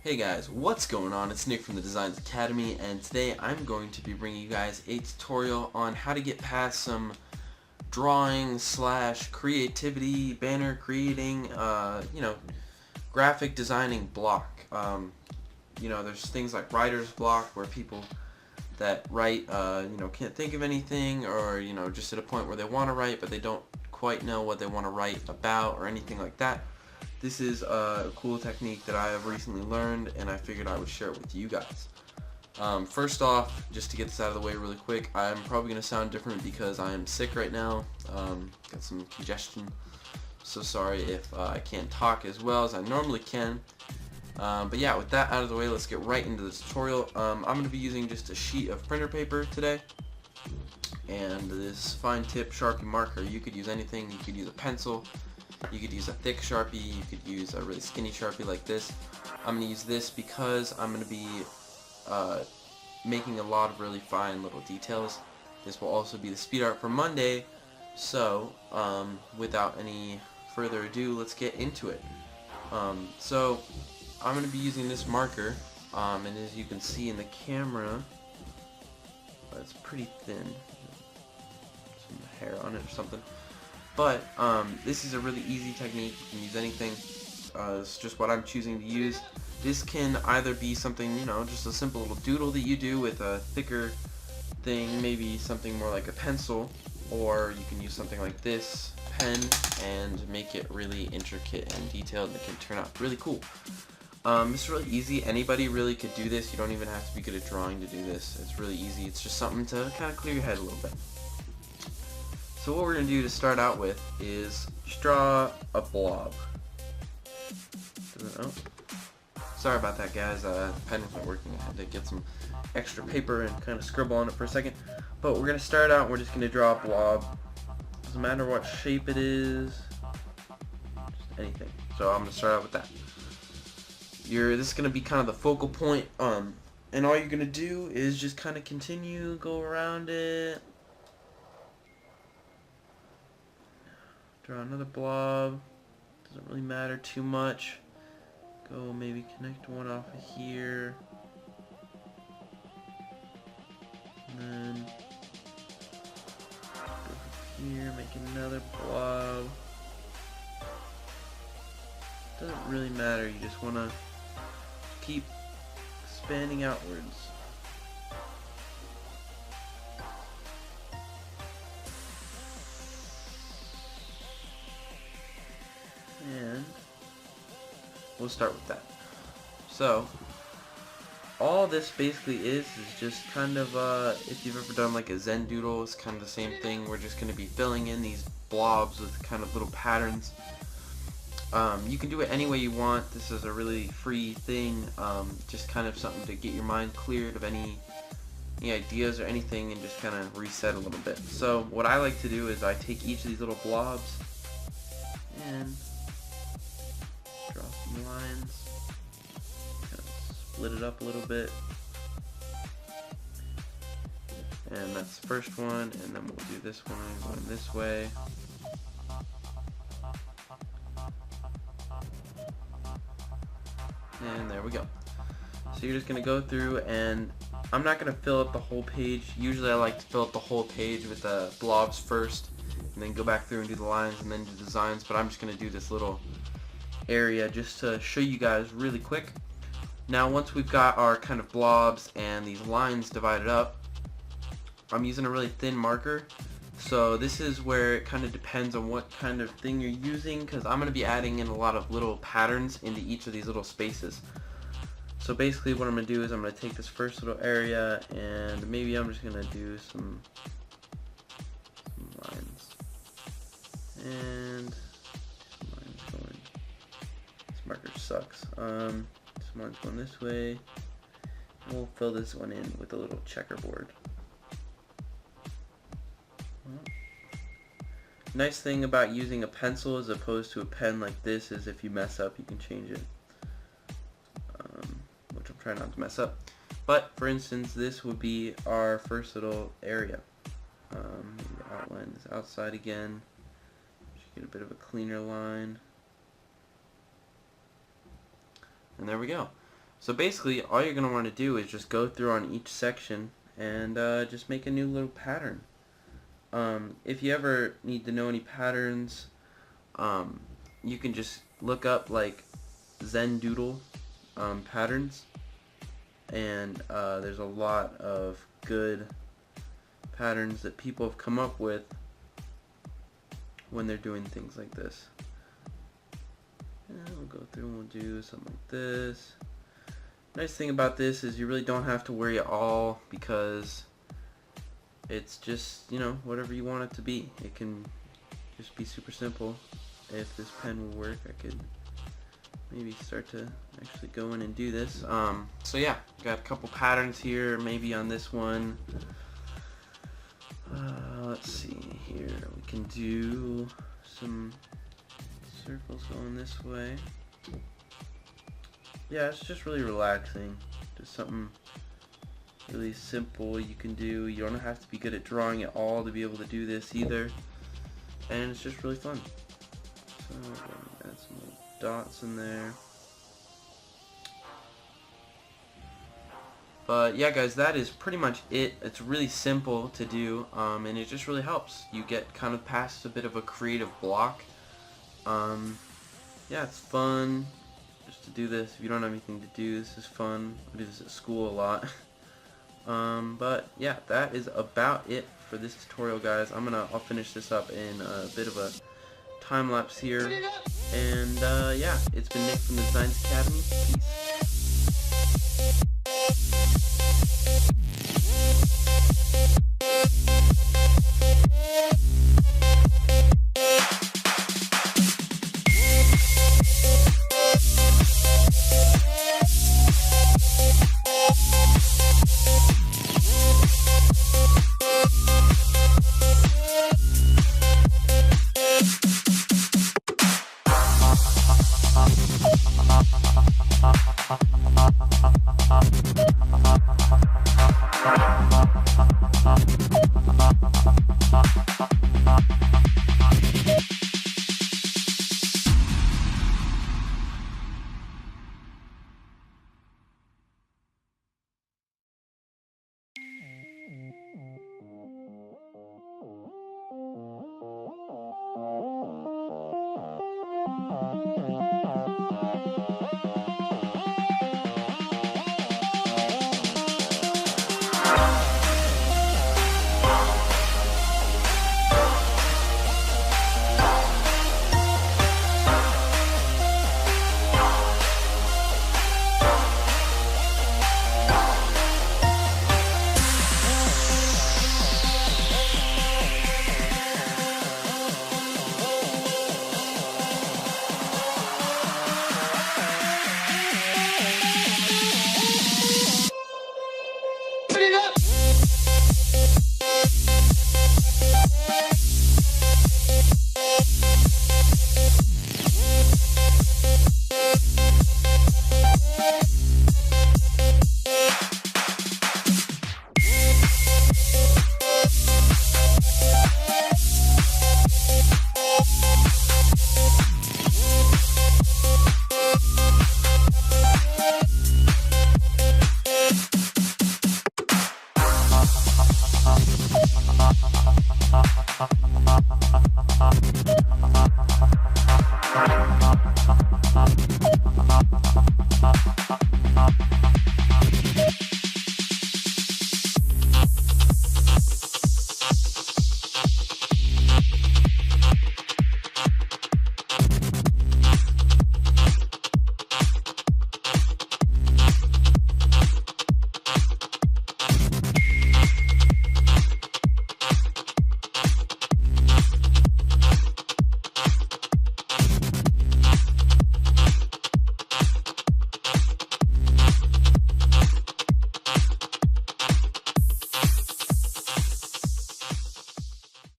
Hey guys, what's going on? It's Nick from the Designs Academy, and today I'm going to be bringing you guys a tutorial on how to get past some drawing slash creativity, banner creating, graphic designing block. There's things like writer's block where people that write, can't think of anything, or, just at a point where they want to write but they don't quite know what they want to write about or anything like that. This is a cool technique that I have recently learned, and I figured I would share it with you guys. First off, just to get this out of the way really quick, I'm probably going to sound different because I am sick right now. Got some congestion, so sorry if I can't talk as well as I normally can. But yeah, with that out of the way, let's get right into the tutorial. I'm going to be using just a sheet of printer paper today, and this fine tip Sharpie marker. You could use anything. You could use a pencil. You could use a thick Sharpie, you could use a really skinny Sharpie like this. I'm going to use this because I'm going to be making a lot of really fine little details. This will also be the speed art for Monday, so without any further ado, let's get into it. So I'm going to be using this marker, and as you can see in the camera, it's pretty thin. Some hair on it or something. But this is a really easy technique. You can use anything. It's just what I'm choosing to use. This can either be something, just a simple little doodle that you do with a thicker thing, maybe something more like a pencil, or you can use something like this pen and make it really intricate and detailed, and it can turn out really cool. It's really easy. Anybody really could do this. You don't even have to be good at drawing to do this. It's really easy. It's just something to kind of clear your head a little bit. So what we're going to do to start out with is just draw a blob. Oh, sorry about that, guys. The pen wasn't working. I had to get some extra paper and kind of scribble on it for a second. But we're going to start out, we're just going to draw a blob. Doesn't matter what shape it is. Just anything. So I'm going to start out with that. This is going to be kind of the focal point. And all you're going to do is just kind of continue, go around it. Draw another blob. Doesn't really matter too much. Go maybe connect one off of here. And then go here, make another blob. Doesn't really matter. You just want to keep expanding outwards. And we'll start with that. So all this basically is just kind of if you've ever done like a Zen doodle, it's kind of the same thing. We're just going to be filling in these blobs with kind of little patterns. You can do it any way you want. This is a really free thing, just kind of something to get your mind cleared of any ideas or anything, and just kind of reset a little bit. So what I like to do is I take each of these little blobs and draw some lines, kind of split it up a little bit, and that's the first one, and then we'll do this one going this way, and there we go. So you're just going to go through, and I'm not going to fill up the whole page. Usually I like to fill up the whole page with the blobs first, and then go back through and do the lines and then do designs, but I'm just going to do this little area just to show you guys really quick. Now once we've got our kind of blobs and these lines divided up, I'm using a really thin marker. So this is where it kind of depends on what kind of thing you're using, because I'm going to be adding in a lot of little patterns into each of these little spaces. So basically what I'm going to do is I'm going to take this first little area, and maybe I'm just going to do some lines. And this marker sucks. This one's going this way. We'll fill this one in with a little checkerboard. Nice thing about using a pencil as opposed to a pen like this is if you mess up, you can change it. Which I'm trying not to mess up. But for instance, this would be our first little area. Maybe outline this outside again. Just get a bit of a cleaner line. And there we go. So basically, all you're going to want to do is just go through on each section and just make a new little pattern. If you ever need to know any patterns, you can just look up like Zen Doodle patterns, and there's a lot of good patterns that people have come up with when they're doing things like this. And we'll go through and we'll do something like this. Nice thing about this is you really don't have to worry at all, because it's just, you know, whatever you want it to be. It can just be super simple. If this pen will work, I could maybe start to actually go in and do this. So yeah, got a couple patterns here, maybe on this one. Let's see here, we can do some circles going this way. Yeah, it's just really relaxing. Just something really simple you can do. You don't have to be good at drawing at all to be able to do this either. And it's just really fun. So add some little dots in there. But yeah, guys, that is pretty much it. It's really simple to do, and it just really helps. You get kind of past a bit of a creative block. Yeah, it's fun just to do this. If you don't have anything to do, this is fun. I do this at school a lot. But yeah, that is about it for this tutorial, guys. I'll finish this up in a bit of a time lapse here. And yeah, it's been Nick from the Designs Academy. Peace.